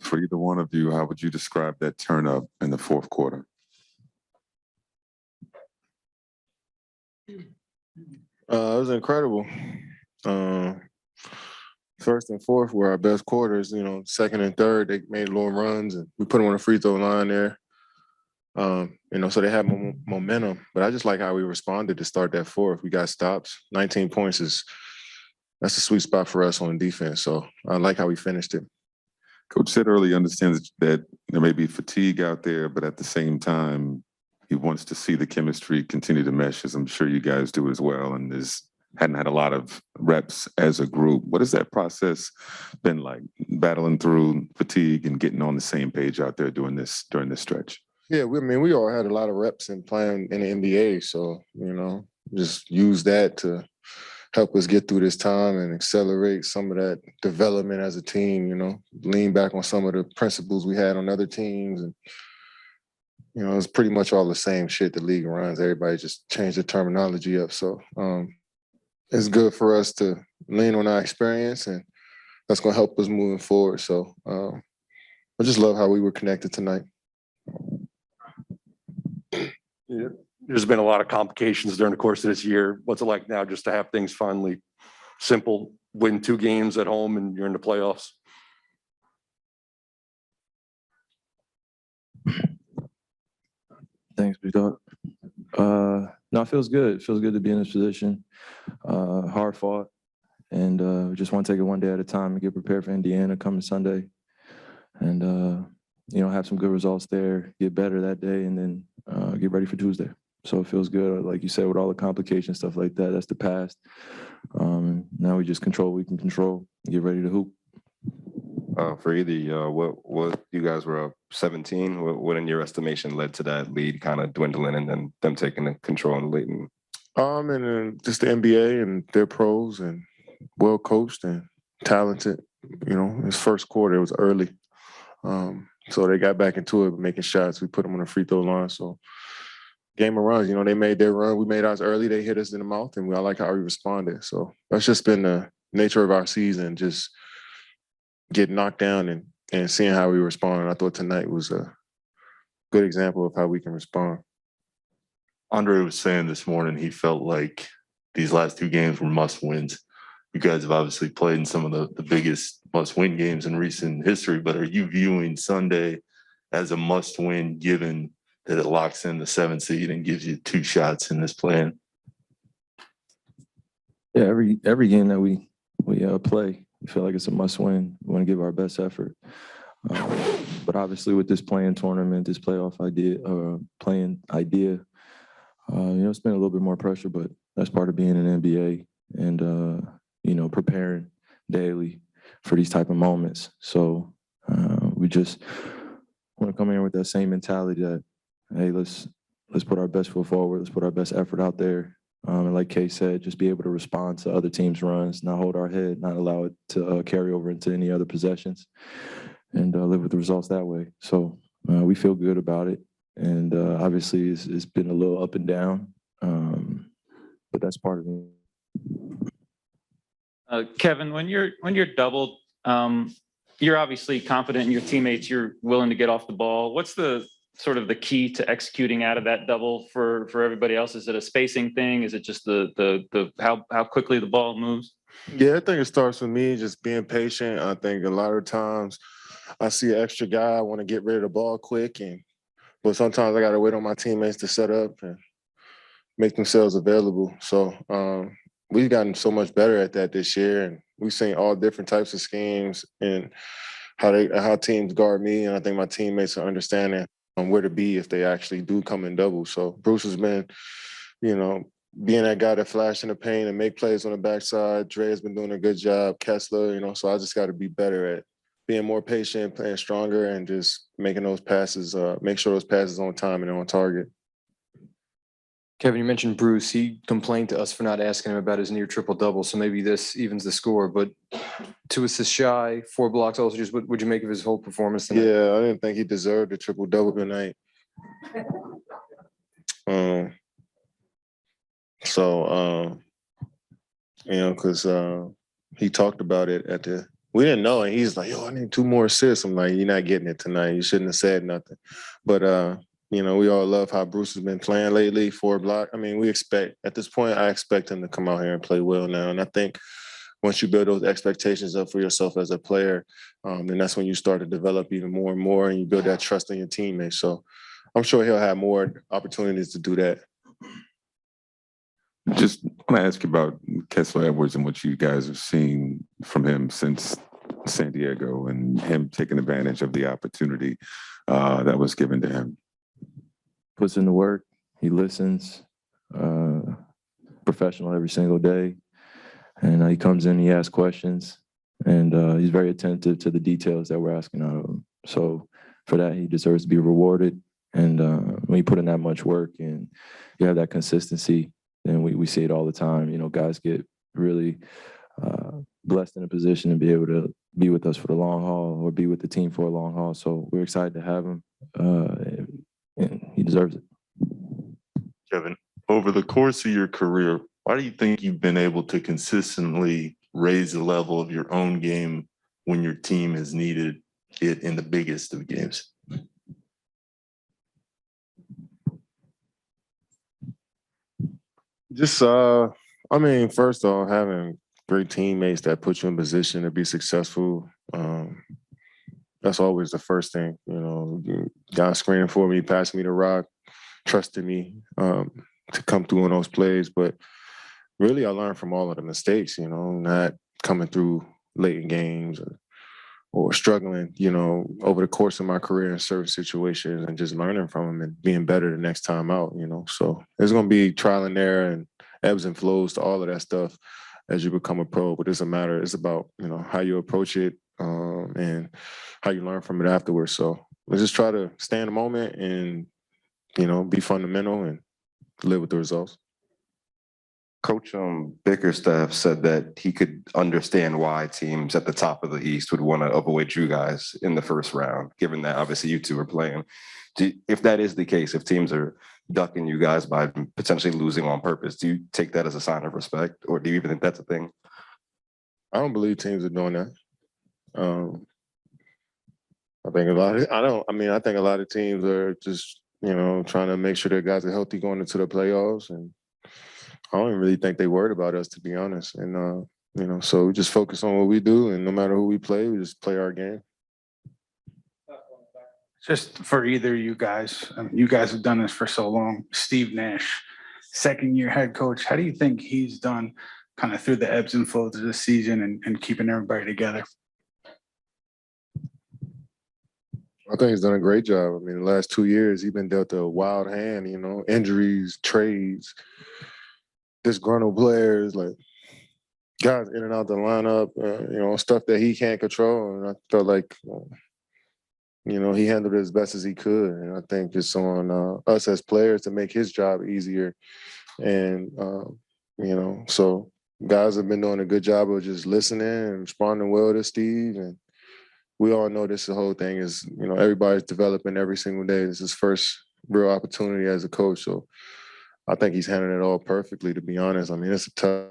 For either one of you, how would you describe that turn up in the fourth quarter? It was incredible. First and fourth were our best quarters. Second and third, they made little runs, and we put them on the free throw line there. So they had momentum. But I just like how we responded to start that fourth. We got stops. 19 points that's a sweet spot for us on defense. So I like how we finished it. Coach said earlier, understands that there may be fatigue out there, but at the same time, he wants to see the chemistry continue to mesh, as I'm sure you guys do as well. And hadn't had a lot of reps as a group. What has that process been like, battling through fatigue and getting on the same page out there during this stretch? Yeah, we all had a lot of reps in playing in the NBA. So, just use that to help us get through this time and accelerate some of that development as a team, lean back on some of the principles we had on other teams. And, it's pretty much all the same shit the league runs. Everybody just changed the terminology up. So it's good for us to lean on our experience, and that's going to help us moving forward. So I just love how we were connected tonight. Yeah. There's been a lot of complications during the course of this year. What's it like now just to have things finally simple, win 2 games at home and you're in the playoffs? Thanks, big dog. No, it feels good. It feels good to be in this position. Hard fought. And just want to take it one day at a time and get prepared for Indiana coming Sunday. And, have some good results there, get better that day, and then get ready for Tuesday. So it feels good. Like you said, with all the complications, stuff like that, that's the past. Now we just control what we can control, get ready to hoop. For either, what you guys were up 17. What in your estimation led to that lead kind of dwindling and then them taking the control and lead? And just the NBA and their pros and well coached and talented. His first quarter, it was early. So they got back into it, making shots. We put them on the free throw line. So game of runs, they made their run. We made ours early. They hit us in the mouth, and I like how we responded. So that's just been the nature of our season, just get knocked down and seeing how we respond. I thought tonight was a good example of how we can respond. Andre was saying this morning he felt like these last 2 games were must-wins. You guys have obviously played in some of the biggest must-win games in recent history, but are you viewing Sunday as a must-win given that it locks in the 7th seed and gives you 2 shots in this plan? Yeah, every game that we play, we feel like it's a must-win. We want to give our best effort. But obviously with this playing tournament, this playoff idea, it's been a little bit more pressure, but that's part of being in the NBA and, preparing daily for these type of moments. So we just want to come in with that same mentality that, hey, let's put our best foot forward. Let's put our best effort out there. And like Kay said, just be able to respond to other teams' runs, not hold our head, not allow it to carry over into any other possessions, and live with the results that way. So we feel good about it. And obviously it's been a little up and down, but that's part of it. Kevin, when you're doubled, you're obviously confident in your teammates. You're willing to get off the ball. What's the sort of the key to executing out of that double for everybody else? Is it a spacing thing? Is it just the how quickly the ball moves? Yeah, I think it starts with me just being patient. I think a lot of times I see an extra guy, I want to get rid of the ball quick, but sometimes I got to wait on my teammates to set up and make themselves available. So we've gotten so much better at that this year, and we've seen all different types of schemes and how teams guard me, and I think my teammates are understanding where to be if they actually do come in double. So Bruce has been, being that guy that flash in the paint and make plays on the backside. Dre has been doing a good job. Kessler, so I just got to be better at being more patient, playing stronger, and just making those passes, make sure those passes on time and on target. Kevin, you mentioned Bruce. He complained to us for not asking him about his near triple-double, so maybe this evens the score. But 2 assists shy, 4 blocks also. Just what would you make of his whole performance tonight? Yeah, I didn't think he deserved a triple-double tonight. Because he talked about it we didn't know. And he's like, yo, I need 2 more assists. I'm like, you're not getting it tonight. You shouldn't have said nothing. But, you know, we all love how Bruce has been playing lately, 4 block. I mean, at this point, I expect him to come out here and play well now. And I think once you build those expectations up for yourself as a player, then that's when you start to develop even more and more, and you build that trust in your teammates. So I'm sure he'll have more opportunities to do that. Just want to ask you about Kessler Edwards and what you guys have seen from him since San Diego and him taking advantage of the opportunity that was given to him. Puts in the work. He listens. Professional every single day. And he comes in, he asks questions, and he's very attentive to the details that we're asking out of him. So for that, he deserves to be rewarded. And when you put in that much work and you have that consistency, then we see it all the time. You know, guys get really blessed in a position to be able to be with us for the long haul or be with the team for a long haul. So we're excited to have him, and he deserves it. Kevin, over the course of your career, why do you think you've been able to consistently raise the level of your own game when your team has needed it in the biggest of games? Just, I mean, first off, having great teammates that put you in position to be successful. That's always the first thing, you know, guys screening for me, passing me the rock, trusting me to come through on those plays. But really, I learned from all of the mistakes, you know, not coming through late in games or struggling, you know, over the course of my career in certain situations and just learning from them and being better the next time out, you know. So there's going to be trial and error and ebbs and flows to all of that stuff as you become a pro. But it's about, you know, how you approach it and how you learn from it afterwards. So let's just try to stay in the moment and, you know, be fundamental and live with the results. Coach Bickerstaff said that he could understand why teams at the top of the East would want to avoid you guys in the first round, given that obviously you two are playing. If that is the case, if teams are ducking you guys by potentially losing on purpose, do you take that as a sign of respect, or do you even think that's a thing? I don't believe teams are doing that. I think a lot of teams are just, you know, trying to make sure their guys are healthy going into the playoffs, and I don't even really think they worried about us, to be honest. And you know, so we just focus on what we do, and no matter who we play, we just play our game. Just for either of you guys, I mean, you guys have done this for so long. Steve Nash, second-year head coach. How do you think he's done kind of through the ebbs and flows of this season and keeping everybody together? I think he's done a great job. I mean, the last 2 years, he's been dealt a wild hand, you know, injuries, trades, disgruntled players, like guys in and out the lineup, you know, stuff that he can't control. And I felt like, you know, he handled it as best as he could. And I think it's on us as players to make his job easier. And, you know, so guys have been doing a good job of just listening and responding well to Steve. And we all know the whole thing is, you know, everybody's developing every single day. It's his first real opportunity as a coach. So I think he's handling it all perfectly, to be honest. I mean, it's a tough